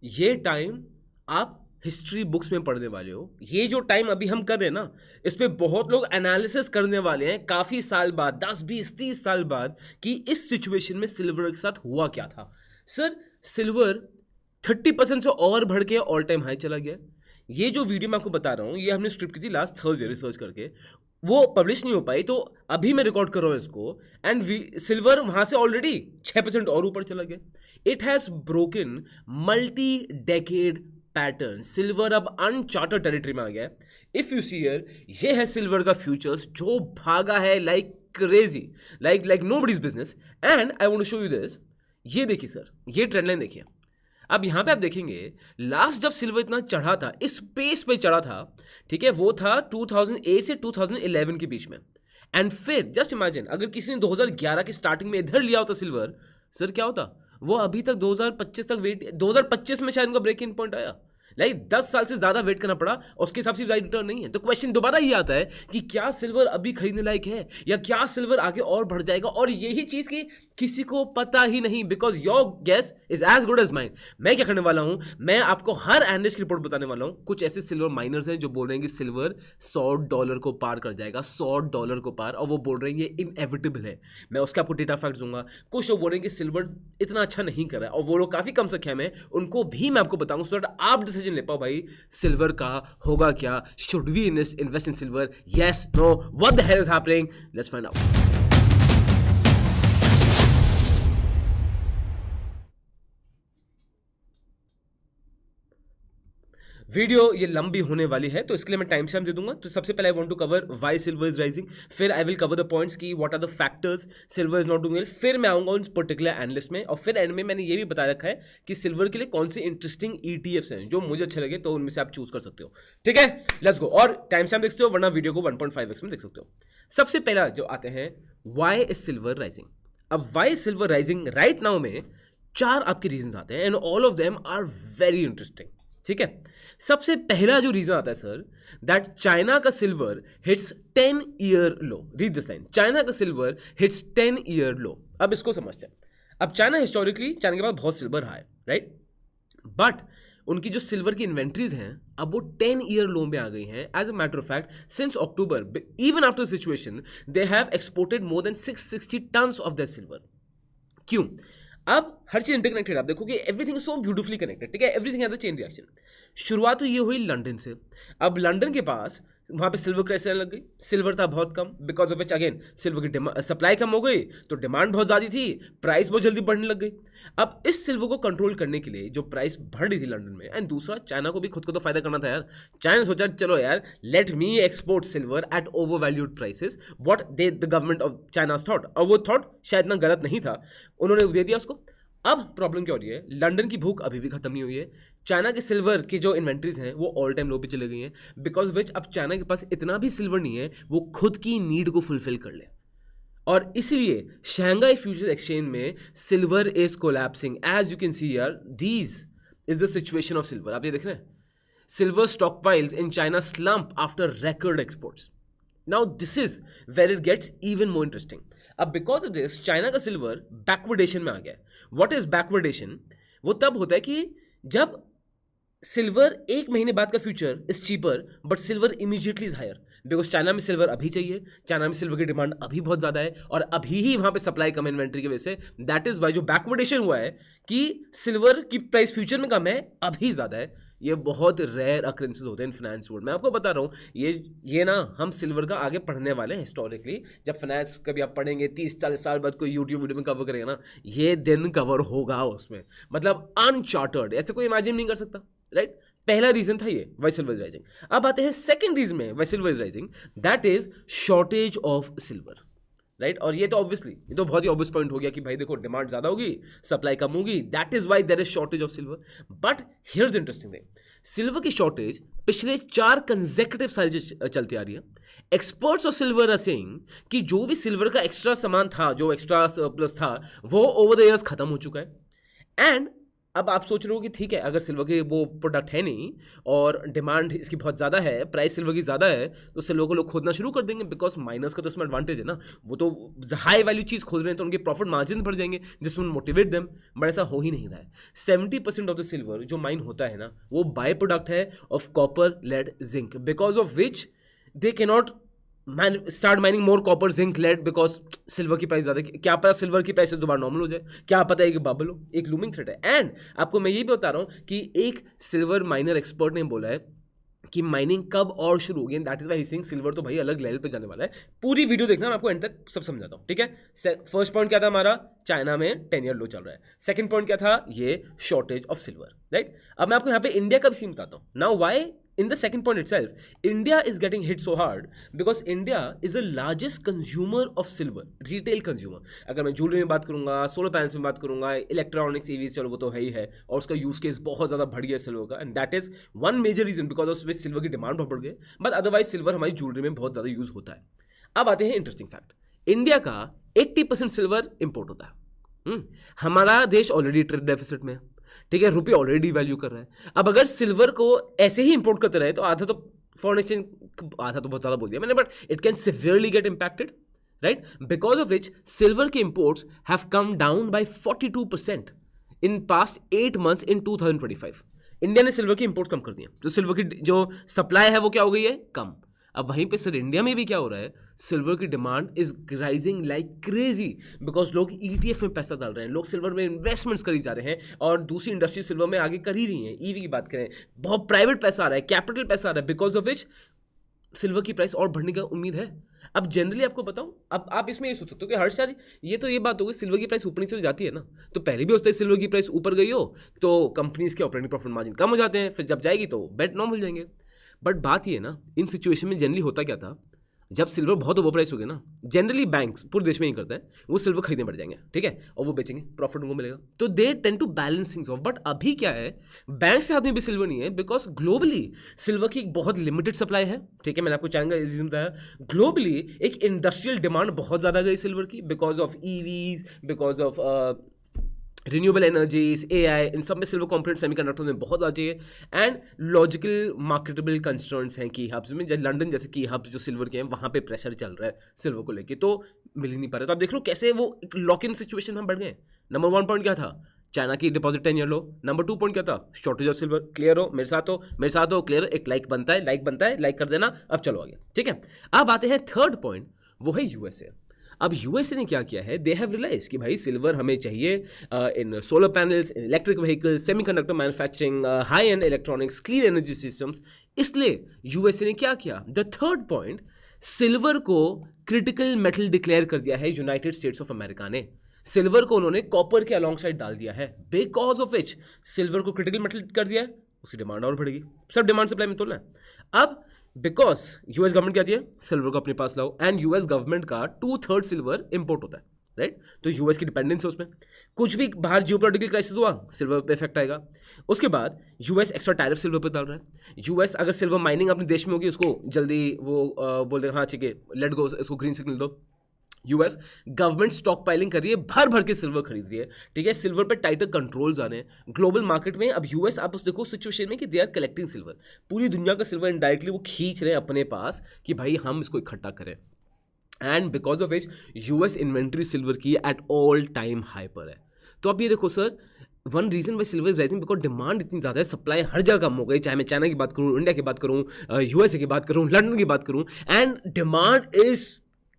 ये टाइम आप history books में पढ़ने वाले हो। ये जो टाइम अभी हम कर रहे हैं ना, इस पे बहुत लोग एनालिसिस करने वाले हैं काफ़ी साल बाद, 10 20 30 साल बाद, कि इस सिचुएशन में सिल्वर के साथ हुआ क्या था। सर, सिल्वर 30% से और बढ़ के ऑल टाइम हाई चला गया। ये जो वीडियो मैं आपको बता रहा हूँ, ये हमने स्क्रिप्ट की थी लास्ट थर्सडे रिसर्च करके, वो पब्लिश नहीं हो पाई, तो अभी मैं रिकॉर्ड कर रहा हूँ इसको, एंड सिल्वर वहाँ से ऑलरेडी 6% और ऊपर चला गया। It has broken multi decade pattern. Silver अब अनचार्टेड टेरिटरी में आ गया है। इफ यू सी हियर, ये है सिल्वर का फ्यूचर्स जो भागा है like crazy, like nobody's business. And I want to show you this. ये देखिए सर, ये ट्रेंड लाइन देखिए। अब यहां पे आप देखेंगे, लास्ट जब सिल्वर इतना चढ़ा था, इस पेस पे चढ़ा था, ठीक है, वो था 2008 से 2011 के बीच में। एंड फिर जस्ट इमेजिन, अगर किसी ने 2011 की स्टार्टिंग में इधर लिया होता सिल्वर, सर क्या होता, वो अभी तक 2025 तक वेट, 2025 में शायद उनका ब्रेक इन पॉइंट आया। लाइक 10 साल से ज्यादा वेट करना पड़ा, और उसके हिसाब से रिटर्न नहीं है। तो क्वेश्चन दोबारा ये आता है कि क्या सिल्वर अभी खरीदने लायक है, या क्या सिल्वर आगे और बढ़ जाएगा। और यही चीज की किसी को पता ही नहीं, because your guess is as good as mine. मैं क्या करने वाला हूं, मैं आपको हर एनालिस्ट की रिपोर्ट बताने वाला हूं। कुछ ऐसे सिल्वर माइनर्स हैं जो बोल रहे हैं कि सिल्वर $100 को पार कर जाएगा, $100 को पार, और वो बोल रहे हैं ये इनएविटेबल है। मैं उसका आपको डेटा फैक्ट दूंगा। कुछ लोग बोल रहे हैं कि सिल्वर इतना अच्छा नहीं कर रहा है, और वो लोग काफी कम संख्या में, उनको भी मैं आपको बताऊंगा, सो दैट आप डिसीजन ले पाओ भाई सिल्वर का होगा क्या, should we invest in silver, yes, no, what the hell is happening, let's find out. Video ये लंबी होने वाली है, तो इसके लिए मैं टाइम स्टैम्प दे दूंगा। तो सबसे पहले I want to cover why silver is rising, फिर I will cover the points की what are the factors silver is not doing well, फिर मैं आऊंगा उन पर्टिकुलर एनालिस्ट में, और फिर एंड में मैंने ये भी बता रखा है कि सिल्वर के लिए कौन से इंटरेस्टिंग ETFs हैं जो मुझे अच्छे लगे, तो उनमें से आप चूज कर सकते हो। ठीक है, लेट्स गो। और टाइम स्टैम्प देख सकते हो, वरना वीडियो को 1.5x में देख सकते हो। सबसे पहला जो आते हैं, व्हाई इज सिल्वर राइजिंग। अब why silver rising right now में 4 आपके रीजन आते हैं, and all of them are very interesting. ठीक है, सबसे पहला जो रीजन आता है सर, दैट चाइना का silver hits 10-year low. Read this line, China का सिल्वर हिट्स 10-year लो। अब इसको समझते हैं। अब चाइना हिस्टोरिकली, चाइना के पास बहुत सिल्वर है, राइट, बट उनकी जो सिल्वर की इन्वेंट्रीज हैं अब वो 10-year लो में आ गई हैं। As a matter of fact, since October, even after situation, they have exported more than 660 tons of the silver. क्यों? अब हर चीज इंटरकनेक्टेड। आप देखो कि everything is so beautifully connected. ठीक है, everything has a chain reaction. शुरुआत तो ये हुई लंदन से। अब लंदन के पास वहाँ पे सिल्वर क्राइसिस आने लग गई। सिल्वर था बहुत कम, because of which again silver की सप्लाई कम हो गई, तो डिमांड बहुत ज़्यादा थी, प्राइस बहुत जल्दी बढ़ने लग गई। अब इस सिल्वर को कंट्रोल करने के लिए जो प्राइस बढ़ रही थी लंदन में, एंड दूसरा चाइना को भी खुद को तो फायदा करना था यार। चाइना ने सोचा चलो यार, let me export silver at over valued prices, what they the government of China thought, और वो थॉट शायद इतना गलत नहीं था, उन्होंने दे दिया उसको। अब प्रॉब्लम क्या हो रही है, लंदन की भूख अभी भी खत्म नहीं हुई है। चाइना के सिल्वर की जो इन्वेंट्रीज हैं वो ऑल टाइम लो पे चले गई हैं, बिकॉज विच अब चाइना के पास इतना भी सिल्वर नहीं है वो खुद की नीड को फुलफिल कर ले। और इसलिए शंघाई फ्यूचर एक्सचेंज में silver is collapsing. As you can see here, these is the situation of silver. आप ये देख रहे हैं, silver stock piles in China slump after record exports. Now this is where it gets even more interesting. अब because of this China का silver backwardation में आ गया है। What is backwardation? वो तब होता है कि जब सिल्वर 1 महीने बाद का future is cheaper but silver immediately is higher, because China में सिल्वर अभी चाहिए, चाइना में सिल्वर की डिमांड अभी बहुत ज़्यादा है, और अभी ही वहाँ पे सप्लाई कम इन्वेंट्री की वजह से, दैट इज वाई जो बैकवर्डेशन हुआ है कि सिल्वर की प्राइस फ्यूचर में कम है, अभी ज़्यादा है। ये बहुत रेयर अक्रेंसेस होते हैं इन फाइनेंस वर्ल्ड में। आपको बता रहा हूँ, ये ना हम सिल्वर का आगे पढ़ने वाले हैं हिस्टोरिकली। जब फाइनेंस कभी आप पढ़ेंगे 30-40 साल बाद कोई यूट्यूब वीडियो में कवर करेगा ना, ये दिन कवर होगा उसमें, मतलब अनचार्टर्ड, ऐसे कोई इमेजिन नहीं कर सकता, राइट। पहला रीजन था ये, वाई सिल्वर इज राइजिंग। अब आते हैं सेकंड रीजन में, why silver is rising, that is shortage of silver, right. और ये तो ऑब्वियसली, ये तो बहुत ही ऑब्वियस पॉइंट हो गया कि भाई देखो, डिमांड ज्यादा होगी, सप्लाई कम होगी, that is why there is shortage of silver. But here's interesting thing, silver की शॉर्टेज पिछले 4 कंसेक्यूटिव साल चलती आ रही है। Experts of silver are saying कि जो भी सिल्वर का एक्स्ट्रा सामान था, जो एक्स्ट्रा सरप्लस था, वो ओवर द इयर्स खत्म हो चुका है। एंड अब आप सोच रहे हो कि ठीक है, अगर सिल्वर के वो प्रोडक्ट है नहीं और डिमांड इसकी बहुत ज़्यादा है, प्राइस सिल्वर की ज़्यादा है, तो सिल्वर को लोग खोदना शुरू कर देंगे, बिकॉज माइनर्स का तो उसमें एडवांटेज है ना, वो तो हाई वैल्यू चीज़ खोद रहे हैं तो उनके प्रॉफिट मार्जिन बढ़ जाएंगे जिस मोटिवेट देम, बट ऐसा हो ही नहीं रहा है। 70% ऑफ द सिल्वर जो माइन होता है ना, वो बाय प्रोडक्ट है of copper, lead, zinc, because of which they can not start mining more copper, zinc, lead, because silver की प्राइस ज़्यादा। क्या पता सिल्वर की प्राइस दोबारा नॉर्मल हो जाए, क्या पता है कि बबल हो, एक लूमिंग थ्रेट है। एंड आपको मैं ये भी बता रहा हूँ कि एक सिल्वर माइनर एक्सपर्ट ने बोला है कि माइनिंग कब और शुरू होगी, and that is why sing silver तो भाई अलग लेवल पे जाने वाला है। पूरी वीडियो देखना, मैं आपको एंड तक सब समझाता हूँ, ठीक है। फर्स्ट पॉइंट क्या था हमारा, चाइना में 10 ईयर लो चल रहा है। सेकंड पॉइंट क्या था, ये शॉर्टेज ऑफ सिल्वर, राइट। अब मैं आपको यहाँ पे इंडिया का भी सीन बताता हूँ। Now why in the second point itself, India is getting hit so hard because India is the largest consumer of silver, retail consumer। अगर मैं ज्वेलरी में बात करूंगा, सोलर पैनल्स में बात करूंगा, इलेक्ट्रॉनिक्स, ईवीज, चलो वो तो है ही है, और उसका यूज केस बहुत ज़्यादा बढ़ गया सिल्वर का, and that is one major reason because of which silver की डिमांड बहुत बढ़ गई। बट अदरवाइज सिल्वर हमारी ज्वेलरी में बहुत ज़्यादा यूज होता है। अब आते हैं इंटरेस्टिंग फैक्ट, इंडिया का 80% सिल्वर इंपोर्ट होता है। हमारा देश ऑलरेडी ट्रेड डेफिसिट में है, ठीक है, रुपये ऑलरेडी वैल्यू कर रहा है। अब अगर सिल्वर को ऐसे ही इंपोर्ट करते रहे तो आधा तो फॉरेन एक्सचेंज, आधा तो बहुत ज़्यादा बोल दिया मैंने, but it can severely get impacted, right, because of which silver के imports have come down by 42% in past 8 months इन 2025। इंडिया ने सिल्वर की इंपोर्ट्स कम कर दिए, जो सिल्वर की जो सप्लाई है वो क्या हो गई है, कम। अब वहीं पे सर इंडिया में भी क्या हो रहा है, सिल्वर की demand is rising like crazy because लोग ईटीएफ में पैसा डाल रहे हैं, लोग सिल्वर में इन्वेस्टमेंट्स करी जा रहे हैं, और दूसरी इंडस्ट्री सिल्वर में आगे कर ही रही है। ईवी की बात करें, बहुत प्राइवेट पैसा आ रहा है, कैपिटल पैसा आ रहा है, बिकॉज ऑफ विच सिल्वर की प्राइस और बढ़ने का उम्मीद है। अब जनरली आपको बताऊं, अब आप इसमें ये सोच सकते हो कि हर साल ये तो ये बात होगी सिल्वर की प्राइस ऊपर नीचे जाती है ना, तो पहले भी होता है सिल्वर की प्राइस ऊपर गई हो तो कंपनीज के ऑपरेटिंग प्रॉफिट मार्जिन कम हो जाते हैं, फिर जब जाएगी तो बेट नॉर्मल जाएंगे। बट बात ये है ना, इन सिचुएशन में जनरली होता क्या था, जब सिल्वर बहुत ओवर प्राइस हो गया ना, जनरली बैंक्स पूरे देश में ही करते हैं, वो सिल्वर खरीदने बढ़ जाएंगे, ठीक है, और वो बेचेंगे, प्रॉफिट उनको मिलेगा, तो they tend to balance things off. But अभी क्या है, बैंक्स के हाथ में भी सिल्वर नहीं है बिकॉज ग्लोबली सिल्वर की एक बहुत लिमिटेड सप्लाई है, ठीक है, मैंने आपको चाहेंगा इसी बताया। ग्लोबली एक इंडस्ट्रियल डिमांड बहुत ज़्यादा गई सिल्वर की because of EVs, because of renewable energies, AI, इन सब में सिल्वर कॉम्पोनेंट सेमीकंडक्टर में बहुत आ चाहिए। एंड लॉजिकल मार्केटेबल कंस्ट्रेंट्स हैं की हब्स में, जैसे लंदन जैसे की हब्स जो सिल्वर के हैं, वहाँ पे प्रेशर चल रहा है सिल्वर को लेके, तो मिल ही नहीं पा रहा। तो आप देख लो कैसे वो एक लॉक इन सिचुएशन में बढ़ गए। नंबर 1 पॉइंट क्या था, चाइना की डिपॉजिट 10 ईयर लो। नंबर 2 पॉइंट क्या था, शॉर्टेज ऑफ सिल्वर। क्लियर हो, मेरे साथ हो, मेरे साथ हो, क्लियर हो, एक लाइक बनता है, लाइक बनता है, लाइक कर देना। अब चलो आगे, ठीक है। अब आते हैं थर्ड पॉइंट, वो है यूएसए। अब यूएसए ने क्या किया है, दे हैव रियलाइज कि भाई सिल्वर हमें चाहिए in solar panels, in electric vehicles, semiconductor manufacturing, high end electronics, clean energy systems. इसलिए यूएसए ने क्या किया, द थर्ड पॉइंट, सिल्वर को क्रिटिकल मेटल डिक्लेयर कर दिया है यूनाइटेड स्टेट्स ऑफ अमेरिका ने। सिल्वर को उन्होंने कॉपर के अलॉन्ग साइड डाल दिया है, बिकॉज ऑफ विच सिल्वर को क्रिटिकल मेटल कर दिया है, उसकी डिमांड और बढ़ेगी। सब डिमांड सप्लाई में तोड़ना है। अब बिकॉज यूएस गवर्नमेंट कहती है सिल्वर को अपने पास लाओ, एंड यूएस गवर्नमेंट का 2/3 सिल्वर इंपोर्ट होता है, राइट, तो यूएस की डिपेंडेंस है उसमें। कुछ भी बाहर जियोपॉलिटिकल क्राइसिस हुआ, सिल्वर पे इफेक्ट आएगा। उसके बाद यूएस एक्स्ट्रा टैरिफ सिल्वर पे डाल रहा है। यूएस अगर सिल्वर माइनिंग अपने देश में होगी, उसको जल्दी वो बोल दे हाँ ठीक है लेट गो, इसको ग्रीन सिग्नल दो। यूएस गवर्नमेंट स्टॉक पाइलिंग कर रही है, भर भर के सिल्वर खरीद रही है, ठीक है, सिल्वर पे टाइटर कंट्रोल्स आ रहे हैं ग्लोबल मार्केट में। अब यूएस आप उस देखो सिचुएशन में कि दे आर कलेक्टिंग सिल्वर, पूरी दुनिया का सिल्वर इनडायरेक्टली वो खींच रहे हैं अपने पास कि भाई हम इसको इकट्ठा करें। And because of which US inventory silver की एट ऑल टाइम हाई पर है। तो अब ये देखो sir, one reason why silver is rising because demand इतनी ज़्यादा है, सप्लाई हर जगह कम हो गई, चाहे मैं चाइना की बात करूँ, इंडिया की बात करूँ, यूएसए की बात करूँ, लंदन की बात करूँ, and demand is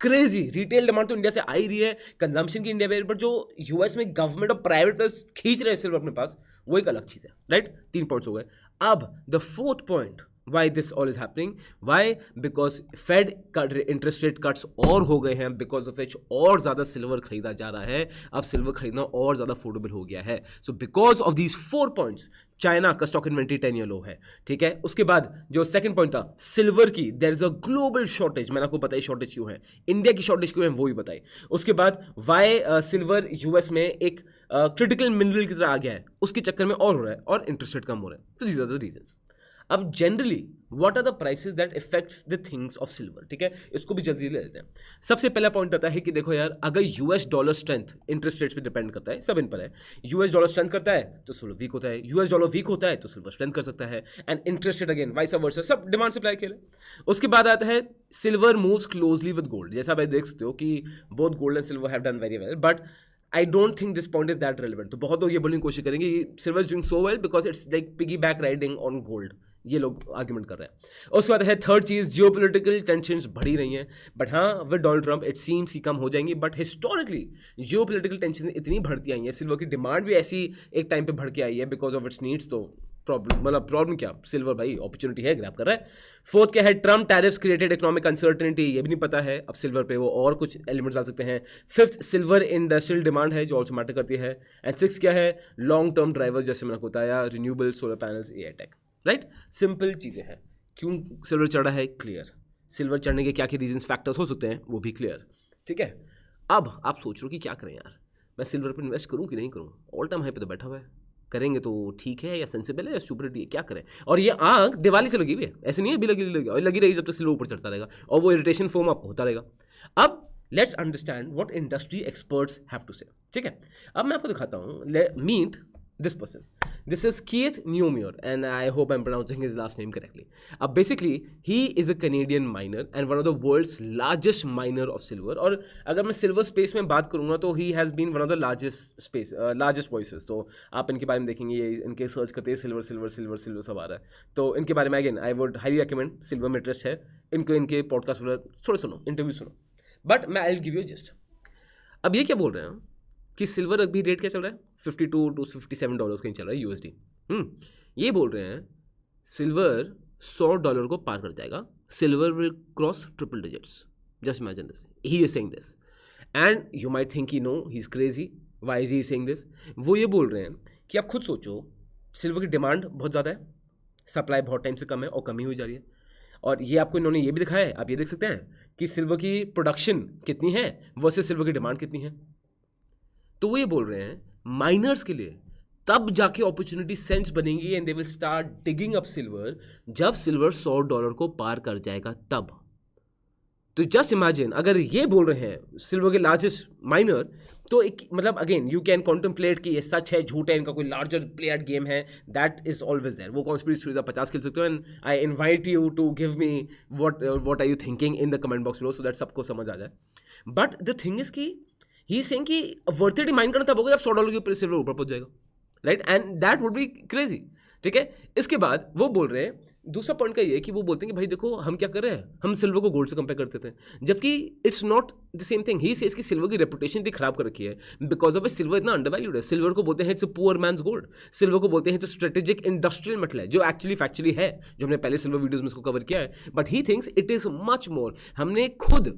crazy. Retail demand तो इंडिया से आ ही रही है, कंजम्पशन की इंडिया में, बट जो यूएस में गवर्नमेंट और प्राइवेट प्लेयर्स खींच रहे हैं सिल्वर अपने पास, वो एक अलग चीज़ है, राइट। 3 पॉइंट्स हो गए। अब the fourth point, why this all is happening, why, because Fed interest rate cuts और हो गए हैं, बिकॉज ऑफ विच और ज़्यादा सिल्वर खरीदा जा रहा है। अब सिल्वर खरीदना और ज़्यादा अफोर्डेबल हो गया है। So because of these 4 points China का स्टॉक इन्वेंट्री 10 ईयर लो है, ठीक है। उसके बाद जो सेकंड पॉइंट था सिल्वर की, there is a global shortage, मैंने आपको बताई शॉर्टेज क्यों है, इंडिया की शॉर्टेज क्यों है वो भी बताई। उसके बाद वाई सिल्वर यूएस में एक क्रिटिकल मिनरल की तरह आ गया है, उसके चक्कर में और हो रहा है, और इंटरेस्ट रेट कम हो रहा है। तो दीज आर द रीजंस। अब generally what are the prices that effects the things of silver, ठीक है, इसको भी जल्दी ले लेते हैं। सबसे पहला पॉइंट आता है कि देखो यार, अगर US dollar strength interest rates पे डिपेंड करता है, सब इन पर है। यूएस डॉलर स्ट्रेंथ करता है तो सिल्वर वीक होता है, यूएस डॉलर वीक होता है तो सिल्वर स्ट्रेंथ कर सकता है, and interest rate again vice versa, सब डिमांड सप्लाई खेल है। उसके बाद आता है silver moves closely with gold, जैसा आप देख सकते हो कि both gold and silver have done very well, but I don't think this point is that relevant. तो बहुत लोग ये बोलने की कोशिश करेंगे silver is doing so well because it's like piggy back riding on gold, ये लोग आर्ग्यूमेंट कर रहे हैं। उसके बाद है थर्ड चीज, जियोपॉलिटिकल टेंशंस बढ़ी रही हैं, बट हाँ with Donald Trump it seems की कम हो जाएंगी, बट हिस्टोरिकली जियोपॉलिटिकल टेंशन इतनी बढ़ती आई है, सिल्वर की डिमांड भी ऐसी एक टाइम पे बढ़ के आई है बिकॉज ऑफ इट्स नीड्स। तो प्रॉब्लम क्या, सिल्वर भाई अपॉर्चुनिटी है, ग्रैब कर रहा है। फोर्थ क्या है, Trump tariffs created economic uncertainty, ये भी नहीं पता है, अब सिल्वर पे वो और कुछ एलिमेंट्स डाल सकते हैं। फिफ्थ सिल्वर इंडस्ट्रियल डिमांड है जो ऑल्सो मैटर करती है। एंड सिक्स क्या है, लॉन्ग टर्म ड्राइवर्स, जैसे मैंने बताया renewable, solar panels, AI tech, right, simple चीज़ें हैं। क्यों सिल्वर चढ़ रहा है, क्लियर। सिल्वर चढ़ने के क्या क्या रीजंस फैक्टर्स हो सकते हैं, वो भी क्लियर, ठीक है। अब आप सोच रहे हो कि क्या करें यार, मैं सिल्वर पर इन्वेस्ट करूं कि नहीं करूं, ऑल टाइम हाई पे तो बैठा हुआ है, करेंगे तो ठीक है या सेंसिबल है या स्टूपिडिटी है, क्या करें। और ये आग दिवाली से लगी हुई है, ऐसे नहीं है, भी लगी रहेगी जब तक सिल्वर ऊपर चढ़ता रहेगा, और वो इरिटेशन फोम आपको होता रहेगा। अब let's understand what industry experts have to say, ठीक है। अब मैं आपको दिखाता हूँ, meet this person, this is Keith Neumeier and I hope I'm pronouncing his last name correctly. Basically he is a Canadian miner and one of the world's largest miner of silver, और अगर मैं silver space में बात करूँगा तो he has been one of the largest voices। तो आप इनके बारे में देखेंगे, ये इनके सर्च करते हैं सिल्वर सिल्वर सिल्वर सिल्वर सब आ रहा है, तो इनके बारे में again I would highly recommend, silver में इंटरेस्ट है इनको, इनके पॉडकास्ट वगैरह थोड़े सुनो, इंटरव्यू सुनो, बट मैं I will give you just. अब ये क्या बोल रहे हैं कि सिल्वर अभी रेट क्या चल रहा है, $52 to $57 कहीं चल रहा है USD। ये बोल रहे हैं सिल्वर $100 को पार कर जाएगा, silver will cross triple digits, just imagine this, he is saying this and you might think no he is crazy, why is he saying this. वो ये बोल रहे हैं कि आप खुद सोचो, सिल्वर की डिमांड बहुत ज़्यादा है, सप्लाई बहुत टाइम से कम है और कमी हुई जा रही है, और ये आपको इन्होंने ये भी दिखाया है, आप ये देख सकते हैं कि सिल्वर की प्रोडक्शन कितनी है वर्सेस सिल्वर की डिमांड कितनी है। तो वो ये बोल रहे हैं माइनर्स के लिए तब जाके अपॉर्चुनिटी सेंस बनेगी and they will start digging up silver जब सिल्वर $100 को पार कर जाएगा तब। तो जस्ट इमेजिन, अगर ये बोल रहे हैं सिल्वर के लार्जेस्ट माइनर, तो एक मतलब अगेन यू कैन कॉन्टेम्पलेट कि ये सच है झूठ है, इनका कोई लार्जर प्लेयर्ड गेम है, दैट इज ऑलवेज देयर। वो कॉन्स्पिरेसी थ्योरीज 50 खेल सकते हो, and I invite you to give me what are you thinking in the comment box below, so that सबको समझ आ जाए। बट द थिंग इज कि ही सेइंग कि वर्थ इट माइंड करना तब होगा जब $100 के ऊपर सिल्वर ऊपर पहुंच जाएगा, right, and that would be crazy, ठीक है। इसके बाद वो बोल रहे हैं, दूसरा पॉइंट का ये है कि वो बोलते हैं कि भाई देखो हम क्या कर रहे हैं, हम सिल्वर को गोल्ड से कंपेयर करते थे, जबकि it's not the same thing. He says कि सिल्वर की रेपुटेशन इतनी खराब कर रखी है बिकॉज ऑफ सिल्वर इतना अंडरवैल्यूड है। सिल्वर को बोलते हैं it's a poor man's gold, silver को बोलते हैं इट्स स्ट्रेटेजिक इंडस्ट्रियल मेटल है, जो एक्चुअली फैक्चुअली है, जो हमने पहले सिल्वर वीडियोज में इसको कवर किया है, but he thinks it is much more. हमने खुद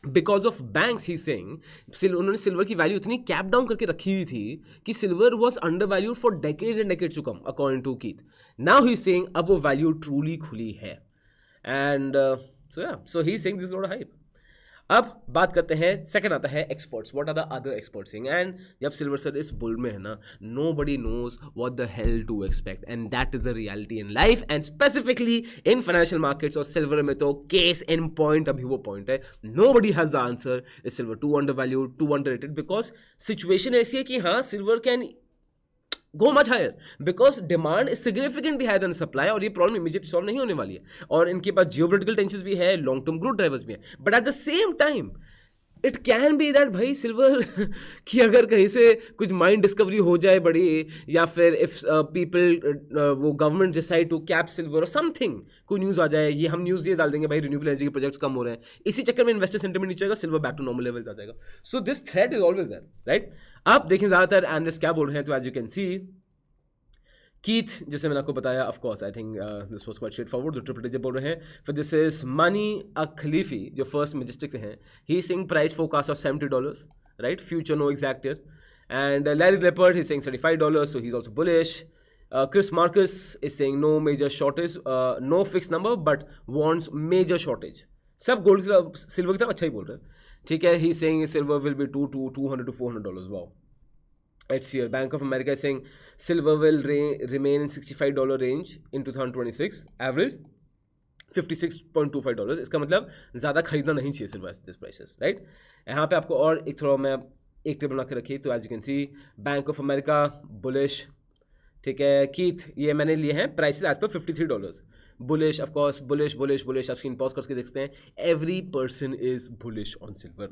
because of banks he saying उन्होंने सिल्वर की वैल्यू इतनी कैप डाउन करके रखी हुई थी कि silver was undervalued for decades and decades to come, according to Keith. Now he saying अब वो वैल्यू ट्रूली खुली है, and so he saying this is not a hype. अब बात करते हैं, सेकंड आता है experts, what are the other experts saying, and जब सिल्वर सर इस बुल में है ना, nobody knows what the hell to expect, and that is the reality in life and specifically in financial markets. और silver में तो case in point अभी वो पॉइंट है, nobody has the answer, is silver too undervalued, too underrated, because situation ऐसी है कि हाँ silver can go much higher because demand is significantly higher than supply, और ये प्रॉब्लम इमीडिएट सॉल्व नहीं होने वाली है, और इनके पास जियोपॉलिटिकल टेंशंस भी है, लॉन्ग टर्म ग्रोथ ड्राइवर्स भी है, but at the same time it can be that भाई सिल्वर की अगर कहीं से कुछ माइंड डिस्कवरी हो जाए बड़ी, या फिर इफ पीपल वो government decide to cap silver और समथिंग, कोई न्यूज़ आ जाए, ये हम न्यूज़ ये डाल देंगे भाई रिन्यूएबल एनर्जी के प्रोजेक्ट्स कम हो रहे हैं, इसी चक्कर में इन्वेस्टर सेंटिमेंट नीचे आएगा, silver back to normal level आ जाएगा। So this thread is always there, right. आप देखें ज़्यादातर एनालिस्ट क्या बोल रहे हैं, तो as you can see Keith, जैसे मैंने आपको बताया, of course I think this was quite straightforward, जो ट्रिपल डिजिट बोल रहे हैं। फिर दिस इज मनी खलीफी, जो फर्स्ट मैजेस्टिक से हैं, he sing price forecast of $70, right, future no exact year. And Larry Lepard he sing $35, so he is also bullish. Chris Marcus is saying no major shortage, no fixed number but wants major shortage. सब gold की silver की तरफ अच्छा ही बोल रहे हैं, ठीक है। He saying silver will be $200 to $400, wow. It's here. Bank of America is saying silver will remain in $65 range in 2026. Average $56.25. इसका मतलब ज़्यादा खरीदना नहीं चाहिए सिल्वर दिस प्राइसेस, राइट. यहाँ पे आपको और एक थोड़ा मैं एक टेबल बना के रखी. तो as you can see Bank of America bullish, ठीक है. कीथ ये मैंने लिए हैं प्राइसेस एज पर $53. Bullish of course, bullish bullish bullish. आप स्क्रीन पॉज करके देखते हैं. Every person is bullish on silver.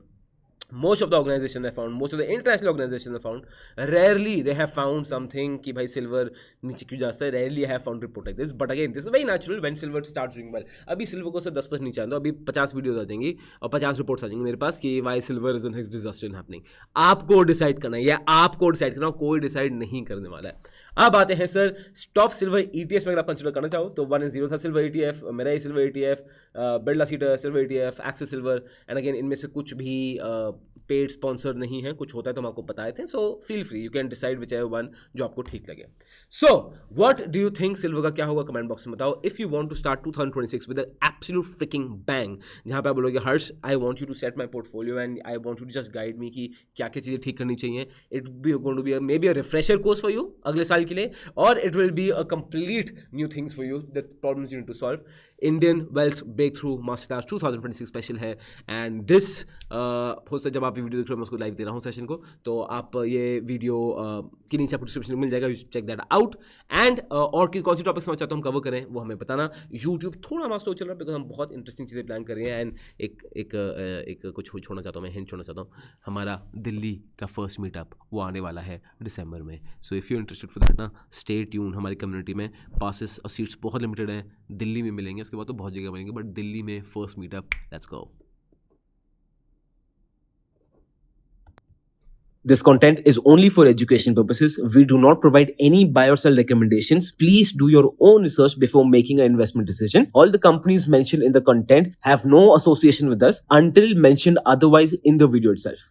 Most of the organization I found, most of the international organizations I found, rarely they have found something कि भाई silver नीचे क्यों जाता है. Rarely I have found report like this. But again, this is very natural when silver starts doing well. अभी silver को सिर्फ 10% नीचे आने दो. अभी 50 वीडियोज आ जाएंगी और 50 रिपोर्ट्स आ जाएंगी मेरे पास कि why silver is a next disaster in happening. आपको डिसाइड करना है या आपको डिसाइड करना, कोई डिसाइड नहीं करने वाला है. अब आते हैं सर टॉप सिल्वर ETFs में अगर आप कंसिडर करना चाहो तो 1 is जीरो था सिल्वर ETF, मेरा silver ETF, Birla seater silver ETF, axis silver. And again इनमें से कुछ भी पेड स्पॉन्सर नहीं है, कुछ होता है तो हम आपको बताए थे. So feel free, you can decide whichever one जो आपको ठीक लगे. So what do you think silver का क्या होगा, कमेंट बॉक्स में बताओ. If you want to start 2026 with absolute freaking bang, जहां पे आप बोलोगे Harsh I want you to set my portfolio and I want you to just guide me कि क्या क्या चीज़ें ठीक करनी चाहिए. It be going to be maybe a refresher course for you अगले साल के लिए, और it will be a complete new things for you, the problems you need to solve. Indian wealth breakthrough master class 2026 special है. And this हो सकता है जब आप ये वीडियो देख रहे हो मैं उसको लाइव दे रहा हूँ सेशन को, तो आप ये वीडियो के नीचे आपको डिस्क्रिप्शन में मिल जाएगा. You check that out. And और कौन सी टॉपिक्स में चाहते हो हम कवर करें वो हमें बताना. यूट्यूब थोड़ा मास्टर चल रहा है बिकॉज हम बहुत इंटरेस्टिंग चीज़ें प्लान कर रहे हैं. एंड एक कुछ छोड़ना चाहता हूँ मैं, हिंट छोड़ना चाहता हूँ. हमारा दिल्ली का फर्स्ट मीटअप वो आने वाला है दिसंबर में. So if you interested for that ना, स्टे ट्यून. हमारी कम्युनिटी में पासेस और सीट्स बहुत लिमिटेड हैं. दिल्ली में मिलेंगे, उसके बाद तो बहुत जगह मिलेंगे, बट दिल्ली में first meetup. Let's go. This content is only for education purposes. We do not provide any buy or sell recommendations. Please do your own research before making an investment decision. All the companies mentioned in the content have no association with us until mentioned otherwise in the video itself.